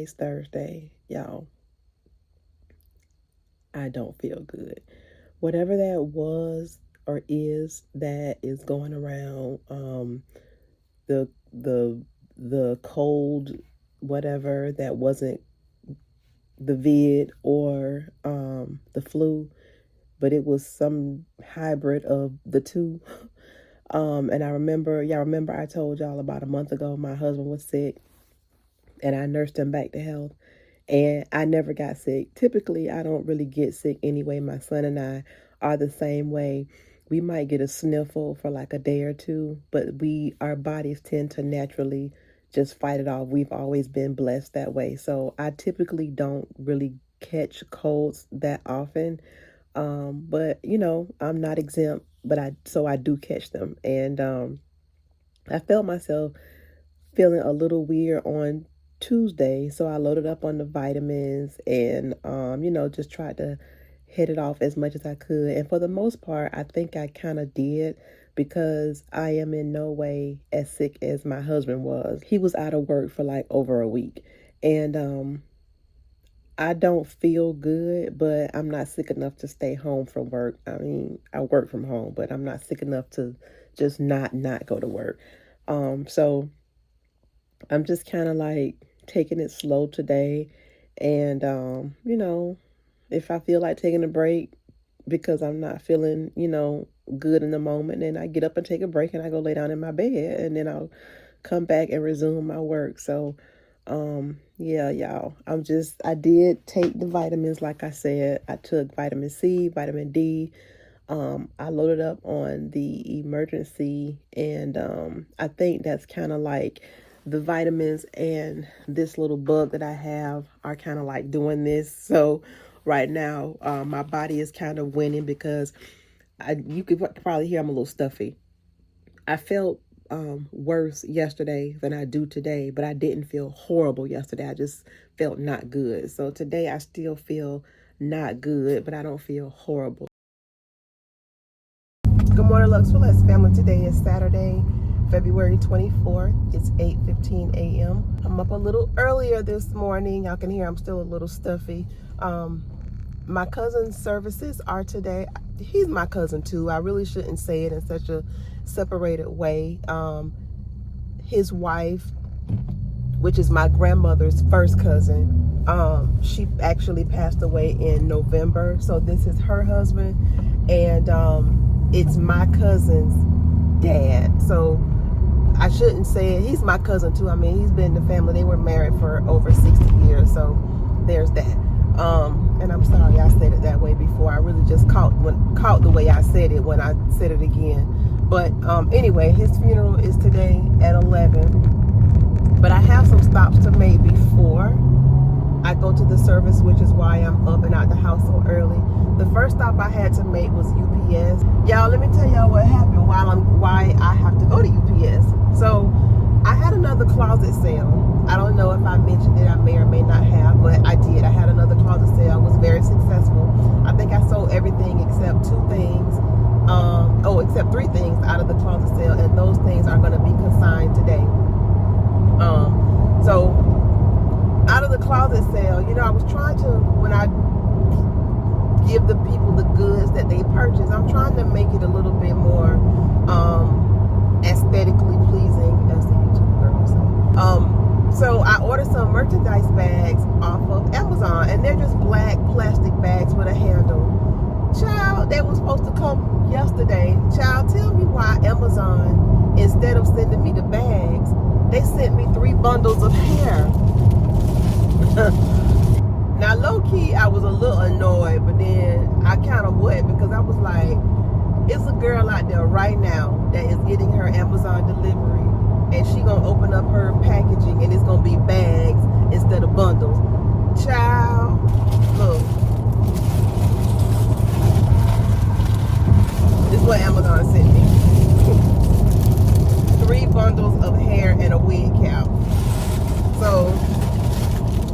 Today's Thursday, y'all. I don't feel good. Whatever that was or is that is going around, the the the cold, whatever that wasn't the vid or the flu, but it was some hybrid of the two. And y'all remember I told y'all about a month ago my husband was sick and I nursed him back to health. And I never got sick. Typically, I don't really get sick anyway. My son and I are the same way. We might get a sniffle for like a day or two, but our bodies tend to naturally just fight it off. We've always been blessed that way. So I typically don't really catch colds that often. But I'm not exempt, but I do catch them. And I felt myself feeling a little weird on Tuesday, so I loaded up on the vitamins and just tried to hit it off as much as I could. And for the most part, I think I kind of did, because I am in no way as sick as my husband was. He was out of work for like over a week, and I don't feel good, but I'm not sick enough to stay home from work. I mean, I work from home, but I'm not sick enough to just not go to work. So I'm just kind of like taking it slow today. And, if I feel like taking a break because I'm not feeling, good in the moment, then I get up and take a break and I go lay down in my bed, and then I'll come back and resume my work. So, yeah, y'all, I did take the vitamins. Like I said, I took vitamin C, vitamin D. I loaded up on the emergency, and I think that's kind of like the vitamins and this little bug that I have are kind of like doing this. So right now, my body is kind of winning, because you could probably hear I'm a little stuffy. I felt worse yesterday than I do today, but I didn't feel horrible yesterday. I just felt not good. So today I still feel not good, but I don't feel horrible. Good morning, Lux for Less family. Today is Saturday, February 24th. It's 8:15 a.m. I'm up a little earlier this morning. Y'all can hear I'm still a little stuffy. My cousin's services are today. He's my cousin too. I really shouldn't say it in such a separated way. His wife, which is my grandmother's first cousin, she actually passed away in November. So this is her husband, and it's my cousin's dad. So I shouldn't say it. He's my cousin too. I mean, he's been in the family. They were married for over 60 years. So there's that. And I'm sorry I said it that way before. I really just caught the way I said it when I said it again. But anyway, his funeral is today at 11. But I have some stops to make before I go to the service, which is why I'm up and out the house so early. The first stop I had to make was UPS. Y'all, let me tell y'all what happened why I have to go to UPS. So I had another closet sale. I don't know if I mentioned it. I may or may not have, but I did. I had another closet sale. It was very successful. I think I sold everything except except 3 things out of the closet sale, and those things are going to be consigned today. So out of the closet sale, I was trying to, when I give the people the goods that they purchase, I'm trying to make it a little bit more aesthetically pleasing, as the YouTube girl said. So I ordered some merchandise bags off of Amazon, and they're just black plastic bags with a handle. Child, they were supposed to come yesterday. Child, tell me why Amazon, instead of sending me the bags, they sent me 3 bundles of hair. Now, low-key, I was a little annoyed, but then I kind of would, because I was like, it's a girl out there right now that is getting her Amazon delivery, and she gonna open up her packaging, and it's gonna be bags instead of bundles. Child, look. This is what Amazon sent me. 3 bundles of hair and a wig cap. So,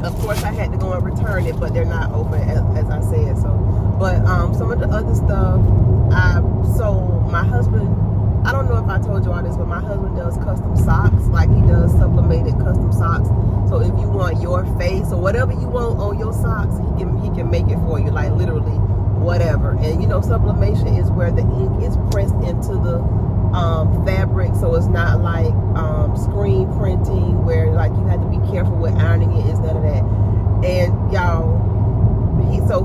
of course, I had to go and return it, but they're not open, as I said. So, but some of the other stuff I sold. My husband I don't know if I told you all this, but my husband does custom socks. Like, he does sublimated custom socks. So if you want your face or whatever you want on your socks, he can make it for you, like literally whatever. And you know, sublimation is where the ink is pressed into the fabric, so it's not like screen printing where like you have to be careful with ironing it. It's none of that. And y'all,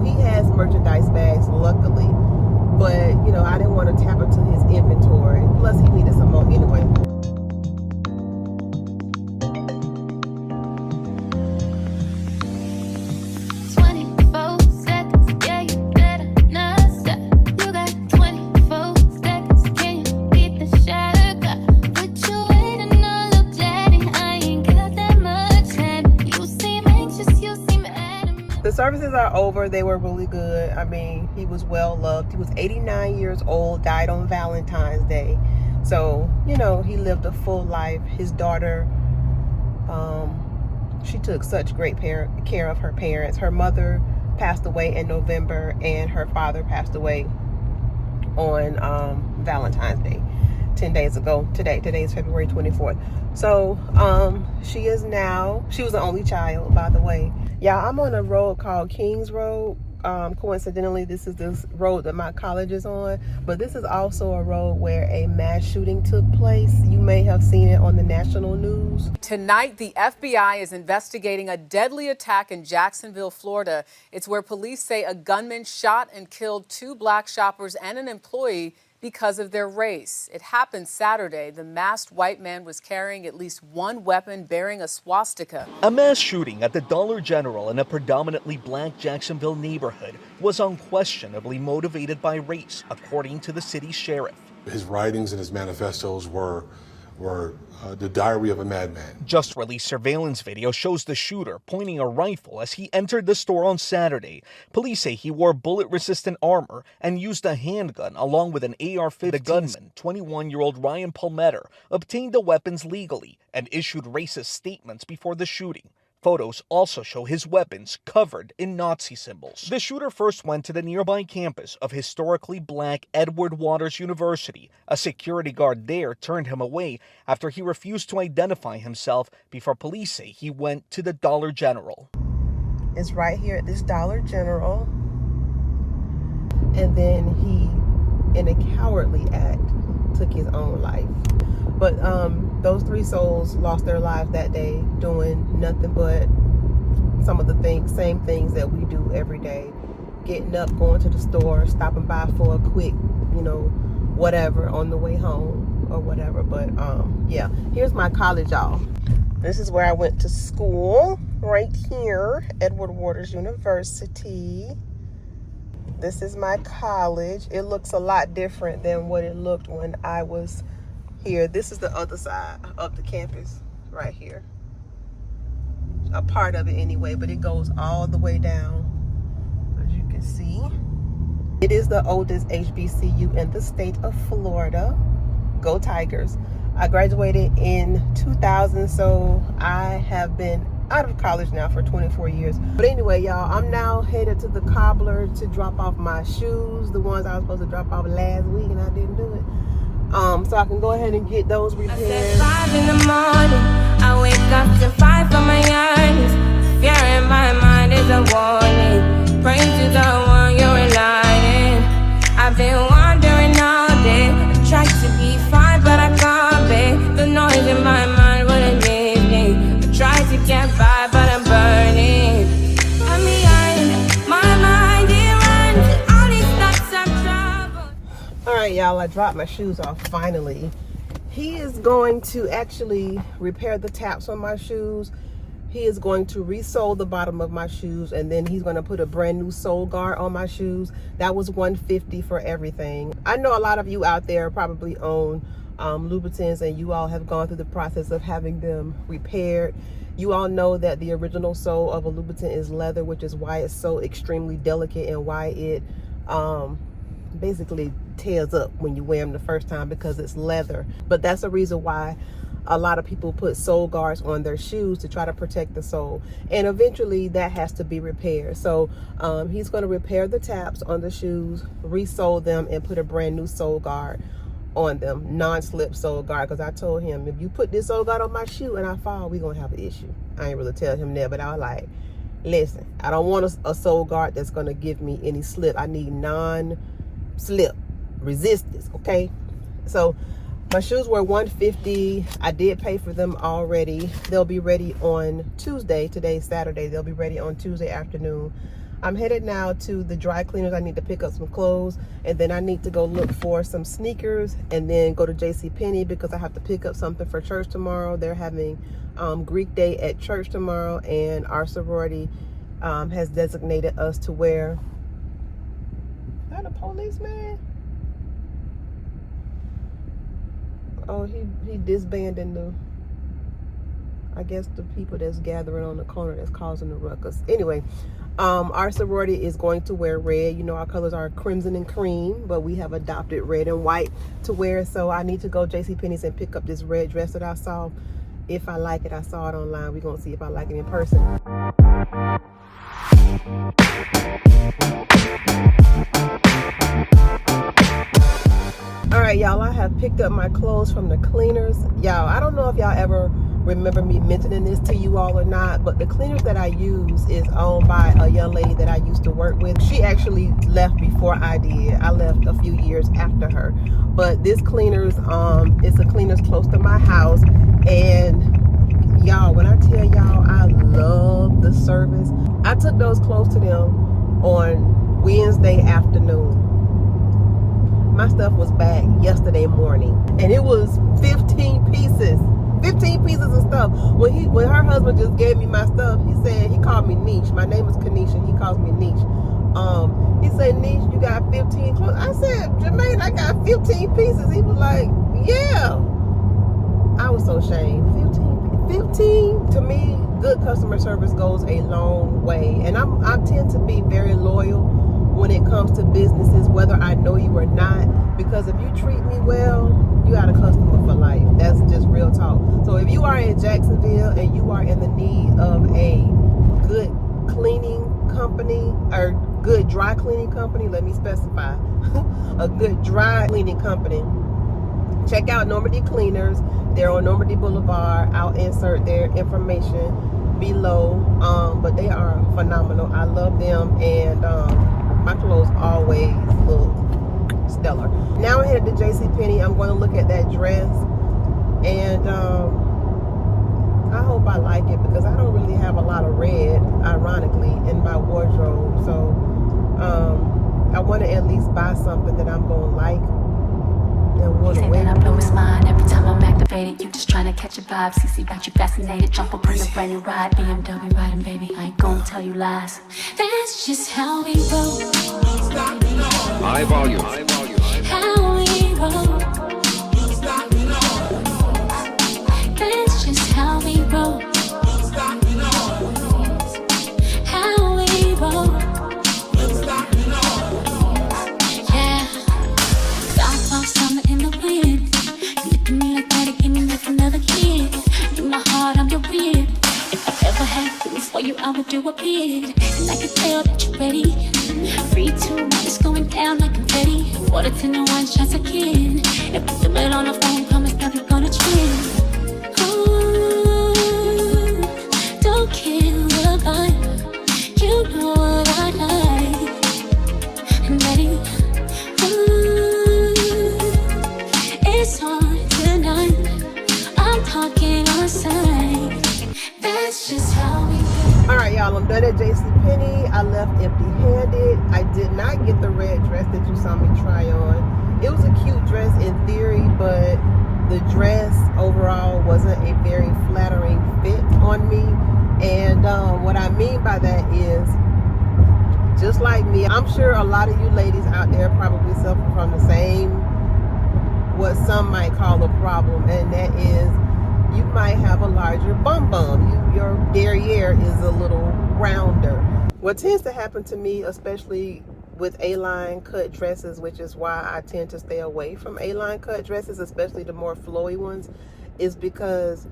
he has merchandise bags, luckily, but you know, I didn't want to tap into his inventory, plus he needed some more anyway. The services are over. They were really good. I mean, he was well loved. He was 89 years old, died on Valentine's Day. So, you know, he lived a full life. His daughter, she took such great care of her parents. Her mother passed away in November, and her father passed away on Valentine's Day, 10 days ago today. Today is February 24th. So she was the only child, by the way. Yeah, I'm on a road called Kings Road. Coincidentally, this is this road that my college is on, but this is also a road where a mass shooting took place. You may have seen it on the national news. Tonight, the FBI is investigating a deadly attack in Jacksonville, Florida. It's where police say a gunman shot and killed 2 black shoppers and an employee because of their race. It happened Saturday. The masked white man was carrying at least one weapon bearing a swastika. A mass shooting at the Dollar General in a predominantly black Jacksonville neighborhood was unquestionably motivated by race, according to the city sheriff. His writings and his manifestos were the diary of a madman. Just released surveillance video shows the shooter pointing a rifle as he entered the store on Saturday. Police say he wore bullet-resistant armor and used a handgun along with an AR-15. The gunman, 21-year-old Ryan Palmetter, obtained the weapons legally and issued racist statements before the shooting. Photos also show his weapons covered in Nazi symbols. The shooter first went to the nearby campus of historically black Edward Waters University. A security guard there turned him away after he refused to identify himself before police say he went to the Dollar General. It's right here at this Dollar General. And then he, in a cowardly act, took his own life. But those 3 souls lost their lives that day doing nothing but some of the same things that we do every day. Getting up, going to the store, stopping by for a quick, you know, whatever on the way home or whatever. But yeah, here's my college, y'all. This is where I went to school, right here, Edward Waters University. This is my college. It looks a lot different than what it looked when I was here. This is the other side of the campus right here. A part of it anyway, but it goes all the way down, as you can see. It is the oldest HBCU in the state of Florida. Go Tigers. I graduated in 2000, so I have been out of college now for 24 years. But anyway, y'all, I'm now headed to the cobbler to drop off my shoes, the ones I was supposed to drop off last week and I didn't do it. So I can go ahead and get those repaired. I said 5 in the morning, I wake up to 5 for my earnings. Fear in my mind is a warning. Pray to the one you're relying. I've been wandering all day. I tried to be fine, but I can't be. The noise in my mind wouldn't leave me. I tried to get by, but I'm burning. I'm behind, my mind it runs. All these thoughts of trouble. All right, y'all, I dropped my shoes off finally. He is going to actually repair the taps on my shoes. He is going to re-sole the bottom of my shoes, and then he's going to put a brand new sole guard on my shoes. That was $150 for everything. I know a lot of you out there probably own Louboutins, and you all have gone through the process of having them repaired. You all know that the original sole of a Louboutin is leather, which is why it's so extremely delicate and why it basically tears up when you wear them the first time, because it's leather. But that's the reason why a lot of people put sole guards on their shoes to try to protect the sole, and eventually that has to be repaired. So he's going to repair the taps on the shoes, re-sole them, and put a brand new sole guard on them, non-slip sole guard, because I told him, if you put this sole guard on my shoe and I fall, we're gonna have an issue. I ain't really tell him that, but I was like, listen, I don't want a sole guard that's gonna give me any slip. I need non-slip resistance, okay? So my shoes were $150. I did pay for them already. They'll be ready on Tuesday. Today's Saturday. They'll be ready on Tuesday afternoon. I'm headed now to the dry cleaners. I need to pick up some clothes, and then I need to go look for some sneakers, and then go to JCPenney because I have to pick up something for church tomorrow. They're having Greek Day at church tomorrow, and our sorority has designated us to wear. Is that a policeman? Oh, he disbanding the, I guess, the people that's gathering on the corner that's causing the ruckus. Anyway, our sorority is going to wear red. You know, our colors are crimson and cream, but we have adopted red and white to wear. So I need to go JCPenney's and pick up this red dress that I saw. If I like it, I saw it online. We're going to see if I like it in person. All right, y'all, I have picked up my clothes from the cleaners. Y'all, I don't know if y'all ever remember me mentioning this to you all or not, but the cleaners that I use is owned by a young lady that I used to work with. She actually left before I did. I left a few years after her. But this cleaners, it's a cleaners close to my house. And y'all, when I tell y'all I love the service, I took those clothes to them on Wednesday afternoon. My stuff was back yesterday morning, and it was 15 pieces. 15 pieces of stuff. When her husband just gave me my stuff, he said, he called me Niche. My name is Kenesha, he calls me Niche. He said, Niche, you got 15 clothes. I said, Jermaine, I got 15 pieces. He was like, yeah. I was so ashamed. 15 to me, good customer service goes a long way. And I tend to be very loyal when it comes to businesses, whether I know you or not, because if you treat me well, you got a customer for life. That's just real talk. So if you are in Jacksonville and you are in the need of a good cleaning company, or good dry cleaning company, let me specify, a good dry cleaning company, check out Normandy Cleaners. They're on Normandy Boulevard. I'll insert their information below, but they are phenomenal. I love them, and my clothes always look stellar. Now I'm headed to JCPenney. I'm going to look at that dress, and I hope I like it, because I don't really have a lot of red, ironically, in my wardrobe. So I want to at least buy something that I'm going to like and want to say wear. that I blow his mind every time I'm activated. You just trying to catch a vibe. CC got you fascinated. Jump up on the brand new ride. BMW riding, baby. I ain't gonna tell you lies. That's just how we roll. High volume. How we roll. That's just how we roll. How we roll. Yeah. I saw something in the wind. You look at me like that, it gave me like another kid. You my heart, I'm your rib. If I ever had feelings for you, I would do a bid. And I can tell that you're ready. 3, 2, 1, it's going down like confetti. Water to no one, shots again. If we feel it on the phone, promise that we're gonna chill. Ooh, don't kill the vibe. You know what I like. And ready. Ooh, it's on tonight. I'm talking on sight. That's just how we do. All right, y'all, I'm done at JCPenney. I left empty-handed. I did not get the red dress that you saw me try on. It was a cute dress in theory, but the dress overall wasn't a very flattering fit on me. And what I mean by that is, just like me, I'm sure a lot of you ladies out there probably suffer from the same, what some might call a problem, and that is you might have a larger bum bum. Your derriere is a little rounder. What tends to happen to me, especially with A-line cut dresses, which is why I tend to stay away from A-line cut dresses, especially the more flowy ones, is because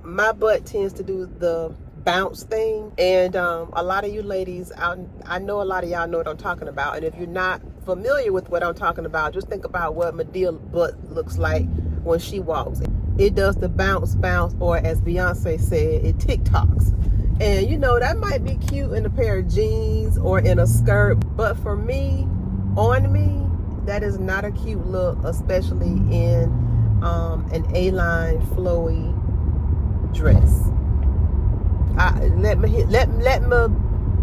my butt tends to do the bounce thing. And a lot of you ladies, I know a lot of y'all know what I'm talking about. And if you're not familiar with what I'm talking about, just think about what Medea's butt looks like when she walks. It does the bounce, or as Beyonce said, it TikToks. And you know, that might be cute in a pair of jeans or in a skirt, but for me, on me, that is not a cute look, especially in an A-line flowy dress.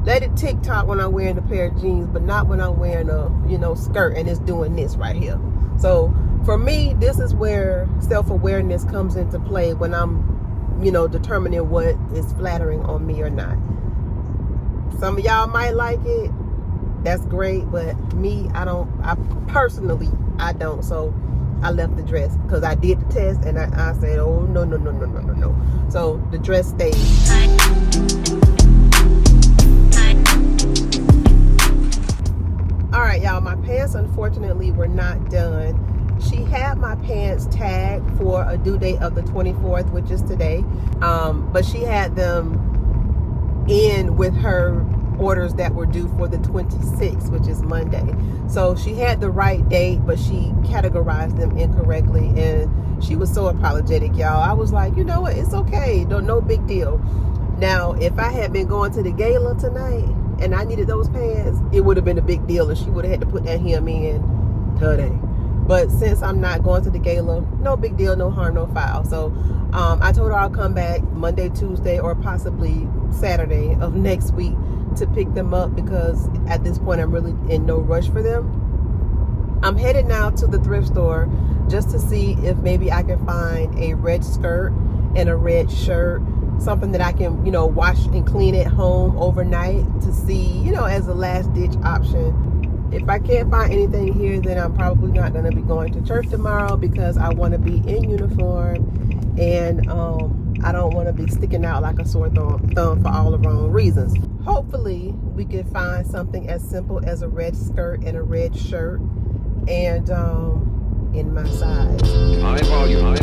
Let it TikTok when I'm wearing a pair of jeans, but not when I'm wearing a, you know, skirt and it's doing this right here. So for me, this is where self-awareness comes into play, when I'm, you know, determining what is flattering on me or not. Some of y'all might like it. That's great, but me, I personally don't. So I left the dress because I did the test and I said, oh, no. So the dress stayed. All right, y'all, my pants unfortunately were not done. She had my pants tagged for a due date of the 24th, which is today. But she had them in with her orders that were due for the 26th, which is Monday. So she had the right date, but she categorized them incorrectly, and she was so apologetic, y'all. I was like, you know what, it's okay, no big deal. Now, if I had been going to the gala tonight and I needed those pants, it would have been a big deal, and she would have had to put that hem in today. But since I'm not going to the gala, no big deal, no harm, no foul. So I told her I'll come back Monday, Tuesday, or possibly Saturday of next week to pick them up, because at this point I'm really in no rush for them. I'm headed now to the thrift store just to see if maybe I can find a red skirt and a red shirt, something that I can, you know, wash and clean at home overnight, to see, you know, as a last ditch option. If I can't find anything here, then I'm probably not going to be going to church tomorrow, because I want to be in uniform, and I don't want to be sticking out like a sore thumb for all the wrong reasons. Hopefully we can find something as simple as a red skirt and a red shirt, and in my size. High volume.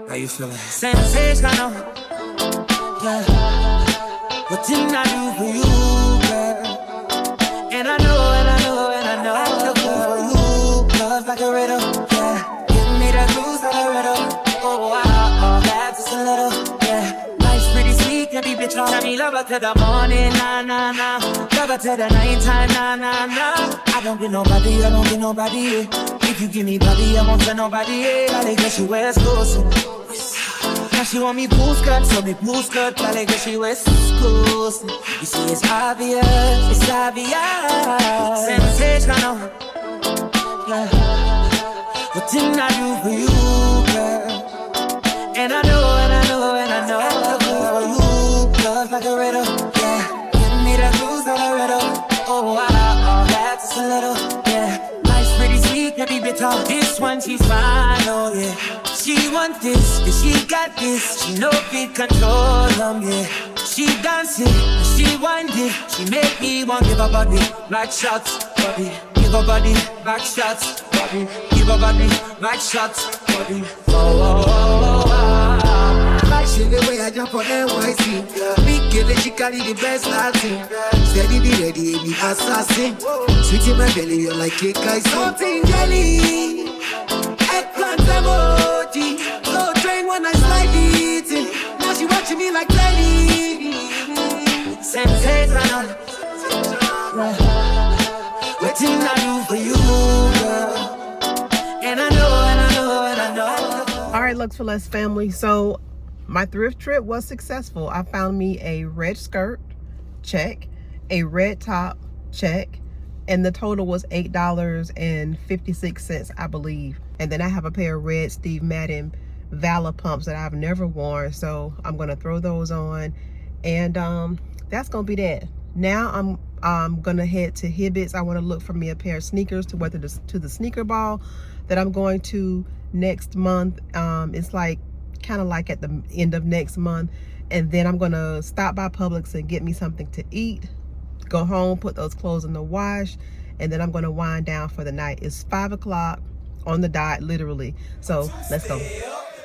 How you feeling? Sensational. Yeah. What didn't I do for you, girl? And I know. I took for you. Love like a riddle. Yeah. Give me the clues like a riddle. Oh, wow. That's just a little. Yeah. Life's pretty sweet, can be bitch on. Tell me love her to the morning, nah. Love her to the nighttime, nah. I don't get nobody. If you give me body, I won't tell nobody. I like that she wears clothes. Now she want me blue skirt, so me blue skirt. I like that she wears clothes. You see, it's obvious. Sensational. Yeah. What didn't I do for you, girl? And I know. I took for you. Love like a riddle. Yeah. Give me the clues like a riddle. Oh, wow. That's just a little. Yeah. Life's pretty sweet, can be bitter. This one she's fine, oh yeah. She want this, cause she got this. She know fit control them, yeah. She dance it, she wind it. She make me want give her body back shots, body. Give her body back shots, body. Give her body back shots, body. Oh. Like she the way I jump on NYC. Big girl, she carry the best Latin. Steady be ready, be assassin. Sweet in my belly, you're like cake ice. Something jelly, eggplant emoji. So train when I slide it in. Now she watching me like telly. Sensational. What did I do for you, girl? And I know. All right, Lux for Less family. So my thrift trip was successful. I found me a red skirt, check, a red top, check, and the total was $8.56, I believe. And then I have a pair of red Steve Madden Valor pumps that I've never worn, so I'm gonna throw those on, and that's gonna be that. Now I'm gonna head to Hibbett's. I want to look for me a pair of sneakers to wear to the sneaker ball that I'm going to next month. It's like kind of like at the end of next month, and then I'm gonna stop by Publix and get me something to eat. go home, put those clothes in the wash, and then I'm going to wind down for the night. It's 5 o'clock on the dot, literally. So let's go.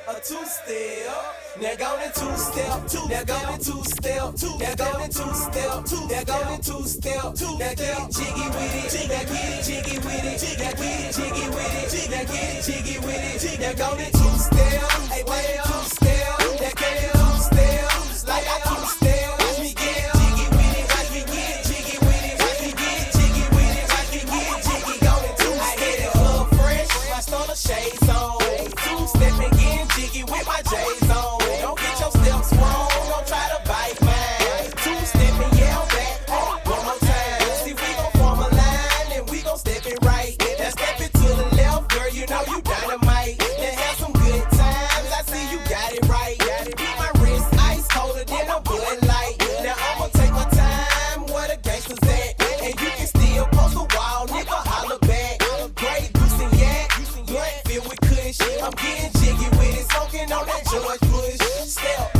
A two-step, now go to two-step, now go to two-step, now go to two-step, now go to two-step, now get jiggy with it, now get jiggy with it, now get jiggy with it, now get jiggy with it, now go to two-step, hey, wait, two-step, now get two-step, like I two-step, watch me get jiggy with it, watch me get jiggy with it, watch me get jiggy with it, watch me get jiggy, go to two-step. I hit it up fresh, my stunner shades on, two-stepping, getting jiggy with my J's on. Don't get your steps wrong, don't try to bite mine. Two-stepping, yell back, one more time. See, we gon' form a line and we gon' step it right. Now step it to the left, girl, you know you dynamite. Then have some good times, I see you got it right. Keep my wrist ice colder than a Bud Light. Now I'ma take my time, where the gangsters at? And you can still post a wall, nigga, holler back. Grey goose and yak, blunt filled with kush. I'm getting jiggy with it, smoking on that George Bush. Step.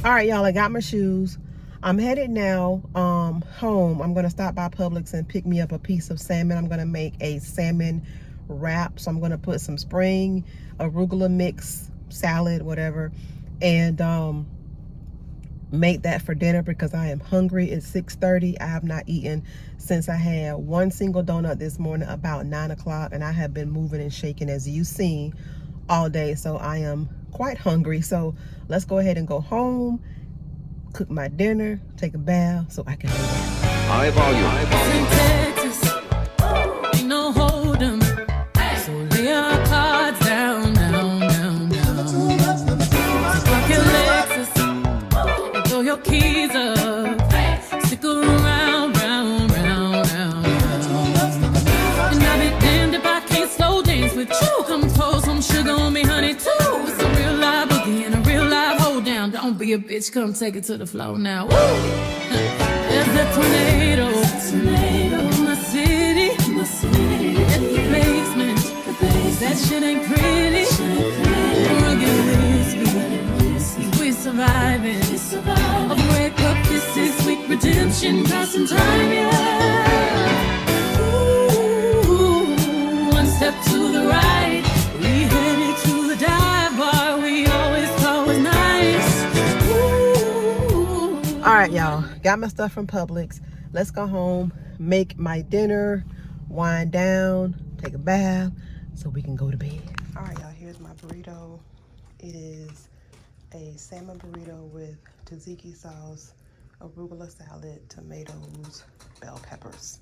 All right, y'all, I got my shoes. I'm headed now home. I'm gonna stop by Publix and pick me up a piece of salmon. I'm gonna make a salmon wrap. So I'm gonna put some spring arugula mix, salad, whatever, and make that for dinner because I am hungry. It's 6:30. I have not eaten since I had one single donut this morning about 9 o'clock, and I have been moving and shaking, as you see, all day. So I am quite hungry. So let's go ahead and go home, cook my dinner, take a bath so I can lay down. High volume. In Texas, ain't no hold 'em. So lay our cards down, down, down, down. So park your Lexus and throw your keys up. Stick around, round, round, round, round. And I'll be damned if I can't slow dance with you. Come pour some sugar on me, honey, too. It's a real live boogie and a real live hold down. Don't be a bitch, come take it to the floor now. Woo! There's a tornado in my city, at the basement. That shit ain't pretty. Rugged whiskey, we're surviving. A breakup, this is sweet redemption, passing time, yeah. Ooh, one step to the right, we headed to the dive bar we always thought was nice. Ooh. All right, y'all, got my stuff from Publix. Let's go home, make my dinner, wind down, take a bath so we can go to bed. All right, y'all, here's my burrito. It is a salmon burrito with tzatziki sauce, arugula salad, tomatoes, bell peppers.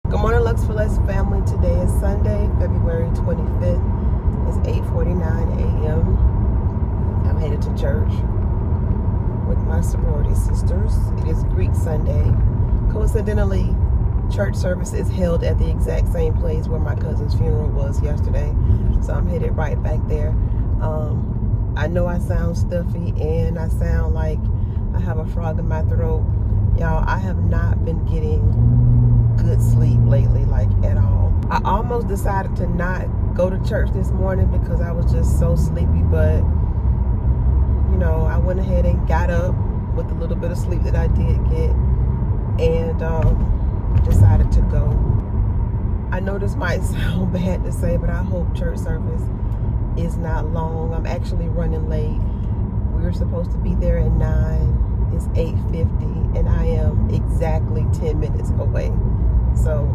Good morning, Lux for Less family. Today is Sunday, February 25th. It's 8:49 a.m. I'm headed to church with my sorority sisters. It is Greek Sunday. Coincidentally, church service is held at the exact same place where my cousin's funeral was yesterday. So I'm headed right back there. I know I sound stuffy and I sound like I have a frog in my throat. Y'all, I have not been getting good sleep lately, like at all. I almost decided to not go to church this morning because I was just so sleepy, but you know, I went ahead and got up with the little bit of sleep that I did get and decided to go. I know this might sound bad to say, but I hope church service is not long. I'm actually running late. We were supposed to be there at 9. It's 8:50 and I am exactly 10 minutes away. So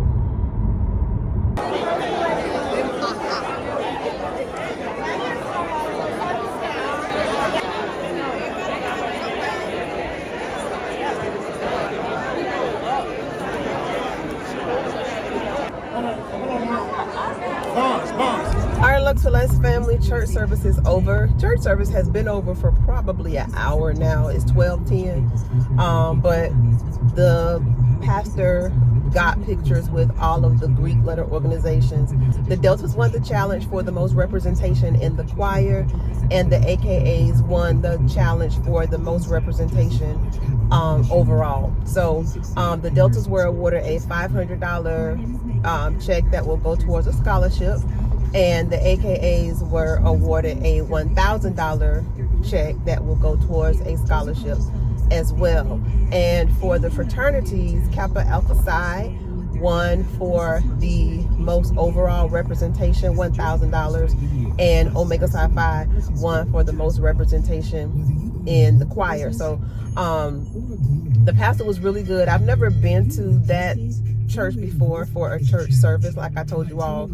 all right, Lux for Less family, church service is over. Church service has been over for probably an hour now. It's 12:10. But the pastor got pictures with all of the Greek letter organizations. The Deltas won the challenge for the most representation in the choir, and the AKAs won the challenge for the most representation overall. So the Deltas were awarded a $500 check that will go towards a scholarship, and the AKAs were awarded a $1,000 check that will go towards a scholarship. as well. And for the fraternities, Kappa Alpha Psi won for the most overall representation, $1,000, and Omega Psi Phi won for the most representation in the choir. So the pastor was really good. I've never been to that church before for a church service. Like I told you all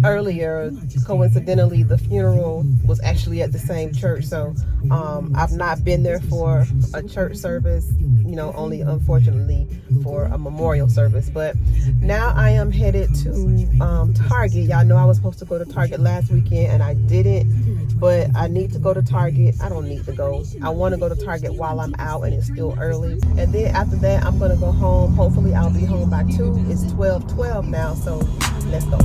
earlier, coincidentally the funeral was actually at the same church, so I've not been there for a church service, you know, only unfortunately for a memorial service. But now I am headed to Target. Y'all know I was supposed to go to Target last weekend and I didn't, but I need to go to Target. I don't need to go. I want to go to Target while I'm out and it's still early, and then after that I'm gonna go home. Hopefully I'll be home by 2. It's 12:12 now, so let's go.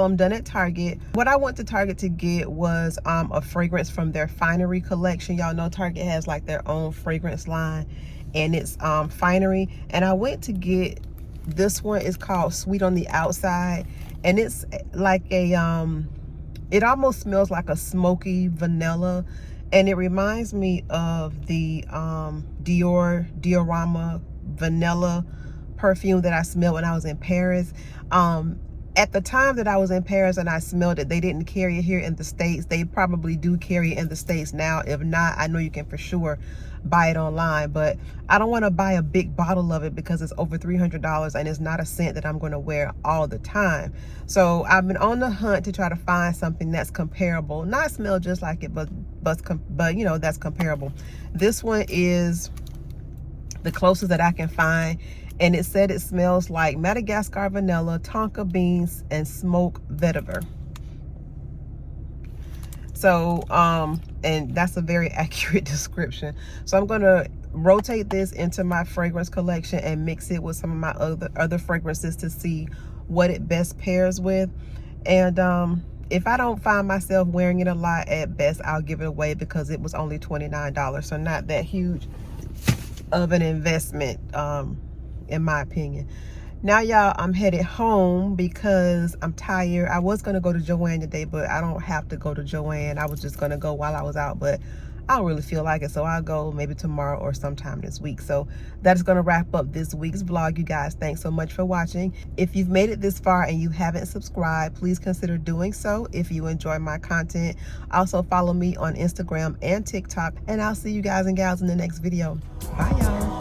I'm done at Target. What I went to Target to get was a fragrance from their Finery collection. Y'all know Target has like their own fragrance line, and it's Finery. And I went to get this one. It's called Sweet on the Outside, and it's like a it almost smells like a smoky vanilla, and it reminds me of the Diorama vanilla perfume that I smelled when I was in Paris. At the time that I was in Paris and I smelled it, they didn't carry it here in the States. They probably do carry it in the States now. If not, I know you can for sure buy it online, but I don't want to buy a big bottle of it because it's over $300 and it's not a scent that I'm going to wear all the time. So I've been on the hunt to try to find something that's comparable, not smell just like it, but you know, that's comparable. This one is the closest that I can find, and it said it smells like Madagascar vanilla, tonka beans, and smoke vetiver. So and that's a very accurate description. So I'm gonna rotate this into my fragrance collection and mix it with some of my other fragrances to see what it best pairs with. And if I don't find myself wearing it a lot, at best I'll give it away because it was only $29, so not that huge of an investment in my opinion. Now y'all, I'm headed home because I'm tired. I was gonna go to Joann today, but I don't have to go to Joann. I was just gonna go while I was out, but I don't really feel like it, so I'll go maybe tomorrow or sometime this week. So that's gonna wrap up this week's vlog, you guys. Thanks so much for watching. If you've made it this far and you haven't subscribed, please consider doing so if you enjoy my content. Also follow me on Instagram and TikTok, and I'll see you guys and gals in the next video. Bye y'all.